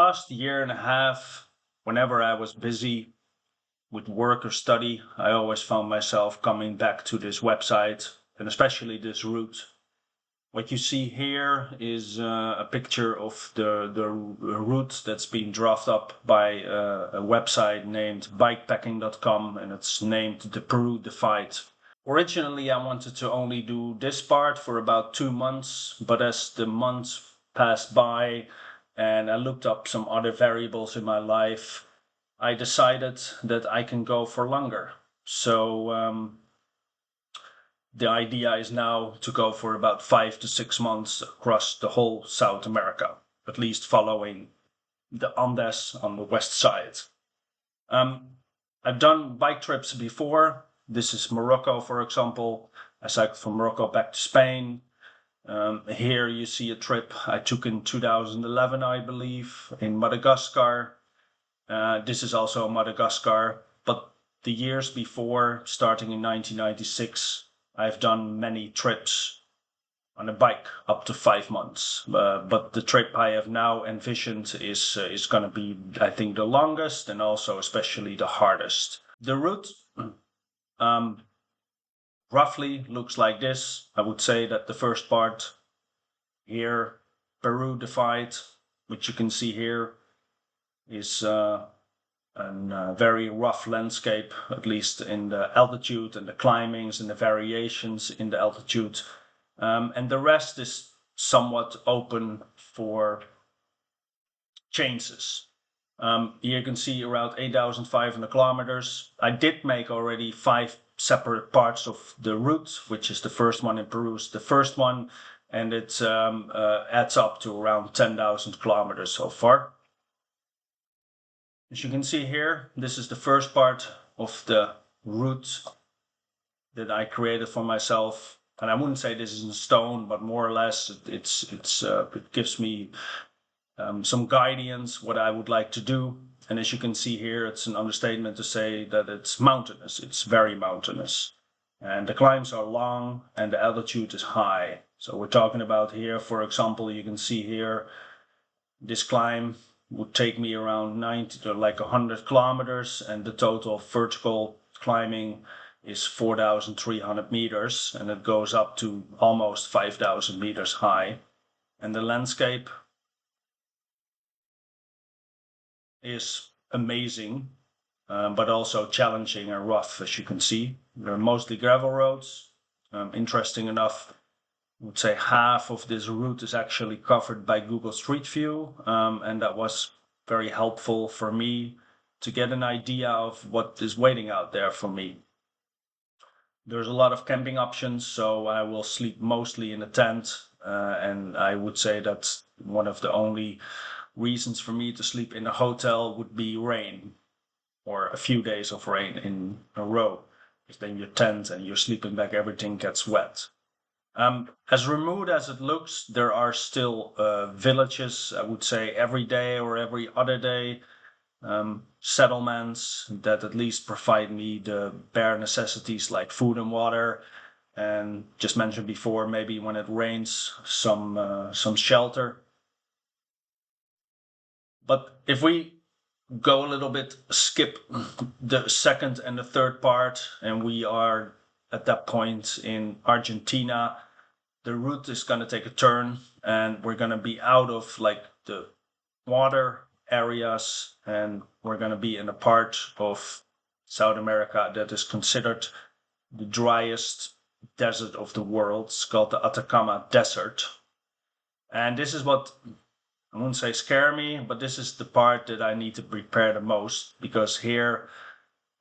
last year and a half, whenever I was busy with work or study, I always found myself coming back to this website and especially this route. What you see here is a picture of the route that's been drafted up by a website named bikepacking.com, and it's named the Peru Divide. Originally, I wanted to only do this part for about 2 months, but as the months passed by and I looked up some other variables in my life, I decided that I can go for longer. So the idea is now to go for about 5 to 6 months across the whole South America, at least following the Andes on the west side. I've done bike trips before. This is Morocco, for example. I cycled from Morocco back to Spain. Here you see a trip I took in 2011, I believe, in Madagascar. This is also Madagascar, but the years before, starting in 1996, I've done many trips on a bike up to 5 months. But the trip I have now envisioned is going to be, I think, the longest and also especially the hardest. The route roughly looks like this. I would say that the first part here, Peru Divide, which you can see here, is a very rough landscape, at least in the altitude and the climbings and the variations in the altitude. And the rest is somewhat open for changes. Here you can see around 8,500 kilometers. I did make already 5 separate parts of the route, which is the first one in Peru, is the first one, and it adds up to around 10,000 kilometers so far. As you can see here, this is the first part of the route that I created for myself. And I wouldn't say this is in stone, but more or less it gives me some guidance what I would like to do. And as you can see here, it's an understatement to say that it's mountainous. It's very mountainous. And the climbs are long and the altitude is high. So we're talking about here, for example, you can see here, this climb would take me around 90 to like 100 kilometers, and the total vertical climbing is 4,300 meters, and it goes up to almost 5,000 meters high. And the landscape is amazing, but also challenging and rough, as you can see. They're mostly gravel roads. Interesting enough, I would say half of this route is actually covered by Google Street View, and that was very helpful for me to get an idea of what is waiting out there for me. There's a lot of camping options, so I will sleep mostly in a tent, and I would say that one of the only reasons for me to sleep in a hotel would be rain, or a few days of rain in a row, because then your tent and your sleeping bag, everything gets wet. As remote as it looks, there are still villages, I would say every day or every other day, settlements that at least provide me the bare necessities like food and water, and just mentioned before, maybe when it rains, some shelter. But if we go a little bit, skip the second and the third part, and we are at that point in Argentina, the route is going to take a turn, and we're going to be out of like the water areas, and we're going to be in a part of South America that is considered the driest desert of the world. It's called the Atacama Desert. And this is what, I wouldn't say scare me, but this is the part that I need to prepare the most, because here,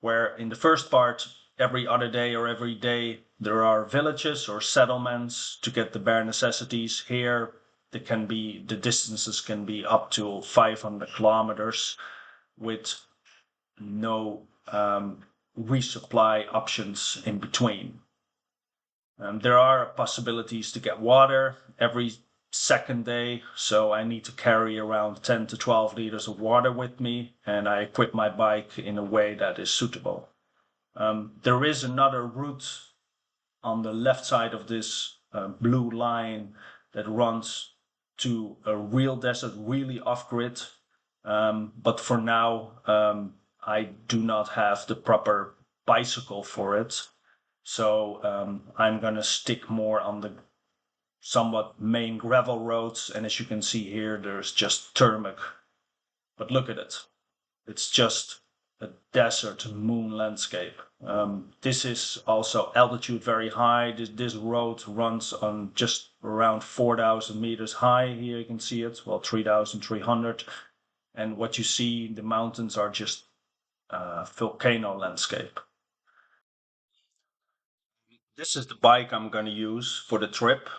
where in the first part, every other day or every day, there are villages or settlements to get the bare necessities. Here, the distances can be up to 500 kilometers with no resupply options in between. There are possibilities to get water every second day, so I need to carry around 10 to 12 liters of water with me, and I equip my bike in a way that is suitable. There is another route on the left side of this blue line that runs to a real desert, really off-grid. But for now, I do not have the proper bicycle for it. So I'm gonna stick more on the somewhat main gravel roads. And as you can see here, there's just tarmac. But look at it. It's just a desert moon landscape. This is also altitude very high. This road runs on just around 4,000 meters high. Here you can see it, well, 3,300. And what you see, the mountains are just volcano landscape. This is the bike I'm going to use for the trip.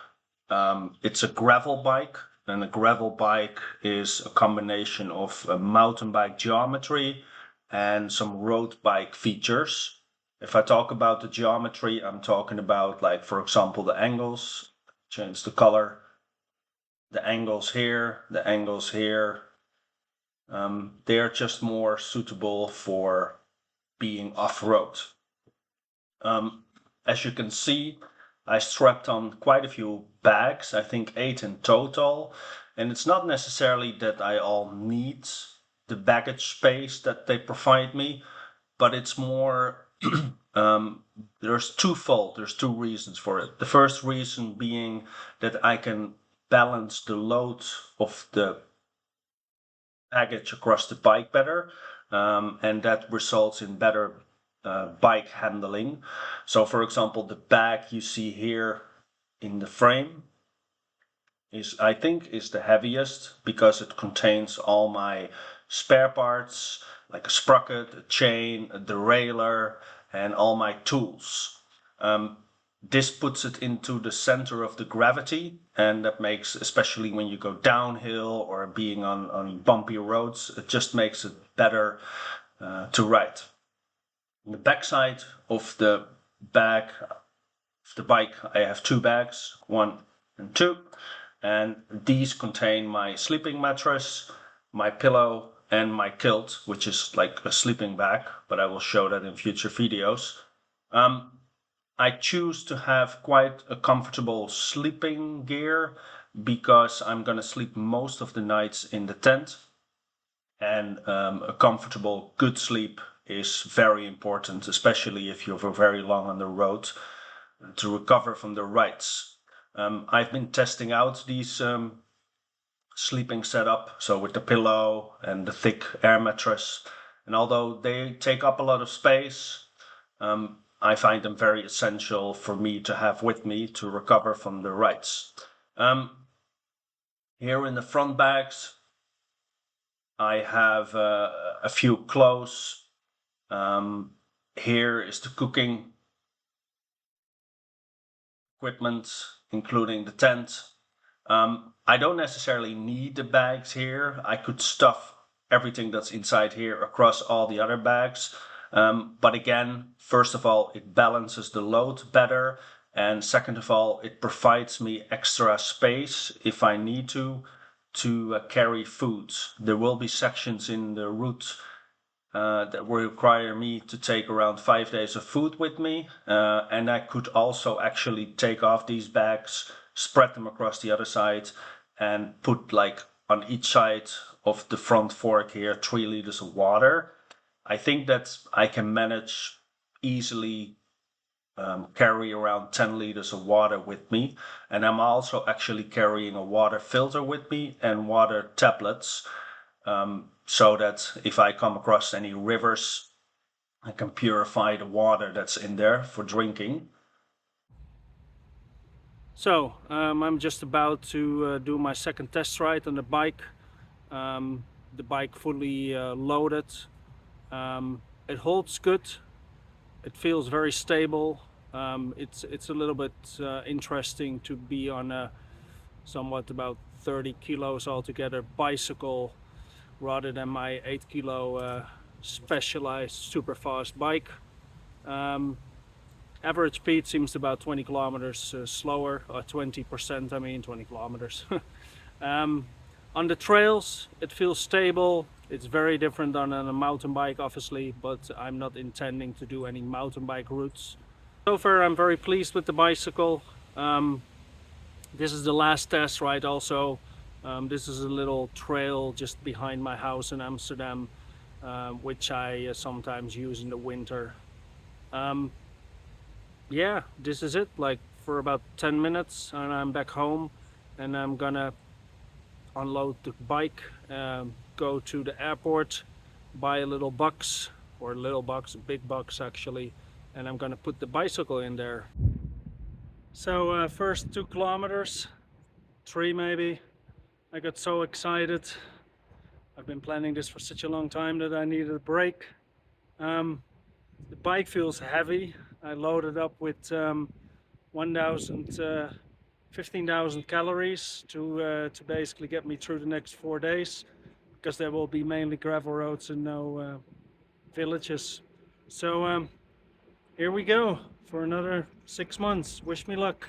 It's a gravel bike, and a gravel bike is a combination of a mountain bike geometry and some road bike features. If I talk about the geometry, I'm talking about, like, for example, the angles. Change the color. The angles here, the angles here. They're just more suitable for being off-road. As you can see, I strapped on quite a few bags, I think 8 in total. And it's not necessarily that I all need the baggage space that they provide me, but it's more, there's two reasons for it. The first reason being that I can balance the load of the baggage across the bike better, and that results in better bike handling. So for example, the bag you see here in the frame is, I think, is the heaviest because it contains all my spare parts, like a sprocket, a chain, a derailleur, and all my tools. This puts it into the center of the gravity, and that makes, especially when you go downhill or being on bumpy roads, it just makes it better to ride. On the backside of the bag of the bike, I have two bags, 1 and 2, and these contain my sleeping mattress, my pillow, and my kilt, which is like a sleeping bag, but I will show that in future videos. I choose to have quite a comfortable sleeping gear because I'm gonna sleep most of the nights in the tent, and a comfortable, good sleep is very important, especially if you're very long on the road, to recover from the rides. I've been testing out these sleeping setup, so with the pillow and the thick air mattress, and although they take up a lot of space, I find them very essential for me to have with me to recover from the rides. Here in the front bags, I have a few clothes. Here is the cooking equipment, including the tent. I don't necessarily need the bags here. I could stuff everything that's inside here across all the other bags. But again, first of all, it balances the load better. And second of all, it provides me extra space if I need to carry food. There will be sections in the route that will require me to take around 5 days of food with me. And I could also actually take off these bags, spread them across the other side, and put, like, on each side of the front fork here 3 liters of water. I think that I can manage easily carry around 10 liters of water with me. And I'm also actually carrying a water filter with me and water tablets, so that if I come across any rivers, I can purify the water that's in there for drinking. So I'm just about to do my second test ride on the bike. The bike fully loaded. It holds good. It feels very stable. It's a little bit interesting to be on a somewhat about 30 kilos altogether bicycle rather than my 8 kilo specialized super fast bike. Average speed seems about 20 kilometers slower, or 20%, I mean 20 kilometers. On the trails, it feels stable. It's very different than on a mountain bike, obviously, but I'm not intending to do any mountain bike routes. So far, I'm very pleased with the bicycle. This is the last test ride also This is a little trail just behind my house in Amsterdam, which I sometimes use in the winter. Um, yeah, this is it. Like for about 10 minutes, and I'm back home, and I'm gonna unload the bike, go to the airport, buy a little box, or a little box, a big box actually, and I'm gonna put the bicycle in there. So, first 2 kilometers, three maybe. I got so excited. I've been planning this for such a long time that I needed a break. Um, the bike feels heavy. I loaded up with 1,000, 15,000 calories to basically get me through the next 4 days, because there will be mainly gravel roads and no villages. So here we go for another 6 months. Wish me luck.